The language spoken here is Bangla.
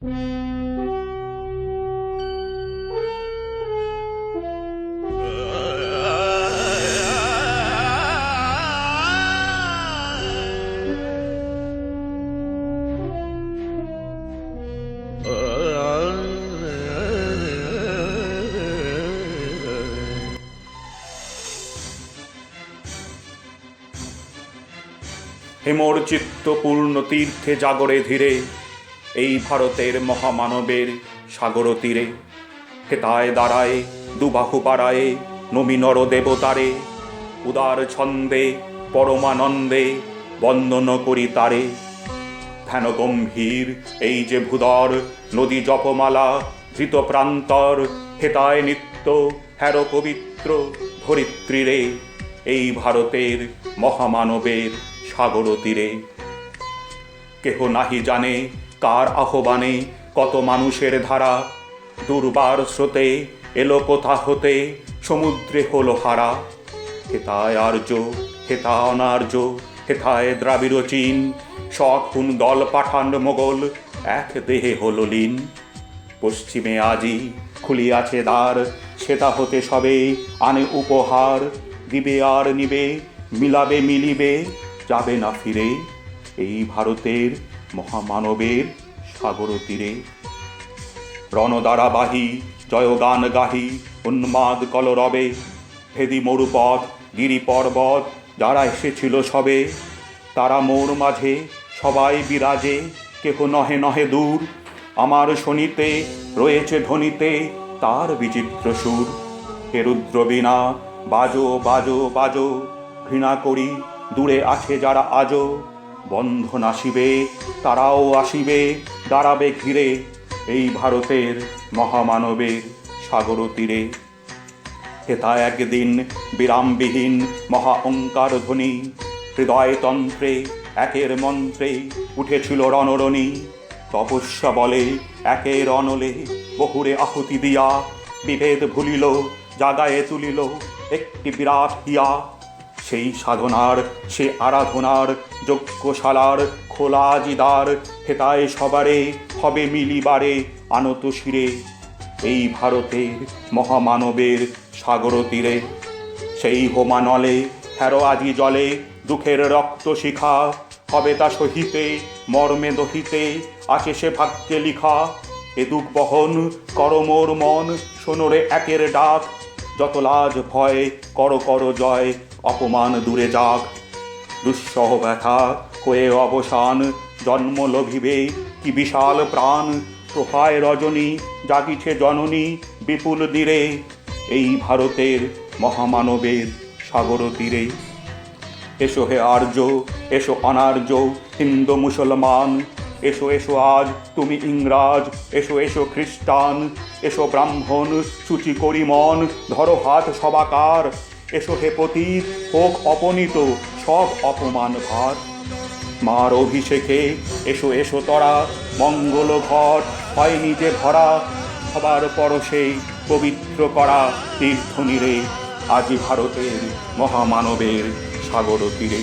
হেমর চিত্তপূর্ণ তীর্থে জাগরে ধীরে, এই ভারতের মহামানবের সাগর তীরে। হেতায় দাঁড়ায় দুবাহু পাড়ায় নমি নর দেবতারে, উদার ছন্দে পরমানন্দে বন্দন করি তারে। ধ্যান গম্ভীর এই যে ভূধর নদী জপমালা ধৃত প্রান্তর, হেতায় নিত্য হ্যার পবিত্র ধরিত্রীরে, এই ভারতের মহামানবের সাগর তীরে। কেহ নাহি জানে কার আহ্বানে কত মানুষের ধারা, দুর্বার স্রোতে এলো কোথা হতে সমুদ্রে হলো হারা। হেতায় আর্য হেতা অনার্য, হেথায় দ্রাবিড় চীন, সখুন দল পাঠান মোগল এক দেহে হলো লীন। পশ্চিমে আজি খুলিয়াছে দ্বার, সেটা হতে সবে আনে উপহার। দিবে আর নিবে মিলাবে মিলিবে যাবে না ফিরে, এই ভারতের মহামানবের সাগর তীরে। রণদ্বারাবাহী জয়গান গাহি উন্মাদ কলরবে, ভেদি মরুপথ গিরি পর্বত যারা এসেছিল সবে। তারা মোর মাঝে সবাই বিরাজে, কেহ নহে নহে দূর। আমার শনিতে রয়েছে ধ্বনিতে তার বিচিত্র সুর। হে রুদ্র বীণা বাজো বাজো বাজো, ঘৃণা করি দূরে আছে যারা আজো। বন্ধন আসিবে তারাও আসিবে, দাঁড়াবে ঘিরে এই ভারতের মহামানবের সাগর তীরে। হেতা একদিন বিরামবিহীন মহা ওঙ্কার ধ্বনি, হৃদয়তন্ত্রে একের মন্ত্রে উঠেছিল রণরণী। তপস্যা বলে একের অনলে বহুরে আহুতি দিয়া, বিভেদ ভুলিল জাগায়ে তুলিল একটি বিরাট হিয়া। সেই সাধনার সে আরাধনার যজ্ঞশালার খোলা আজিদার, হেতায় সবারে হবে মিলিবারে আনত শিরে, এই ভারতের মহামানবের সাগর তীরে। সেই হোমানলে হেরো আজি জলে দুঃখের রক্ত শিখা, হবে তা সহিতে মর্মে দহিতে আছে সে ভাগ্যে লিখা। এ দুঃখ বহন কর মোর মন, শোনরে একের ডাক। যত লাজ ভয় কর কর জয়, অপমান দূরে যাক। দুঃসহ ব্যথা হয়ে অবসান, জন্ম লভিবে কি বিশাল প্রাণ। প্রভায় রজনী জাগিছে জননী বিপুল তীরে, এই ভারতের মহামানবের সাগর তীরে। এসো হে আর্য এসো অনার্য হিন্দু মুসলমান, এসো এসো আজ তুমি ইংরাজ, এসো এসো খ্রিস্টান। এসো ব্রাহ্মণ সূচি করি মন, ধরো হাত সবাকার। এসো হে পতীত হোক অপনীত সব অপমান ভার। মার অভিষেকে এসো এসো তরা, মঙ্গল ঘট হয় নিজে ভরা। সবার পরশে পবিত্র করা তীর্থ নীরে, আজি ভারতের মহামানবের সাগর তীরে।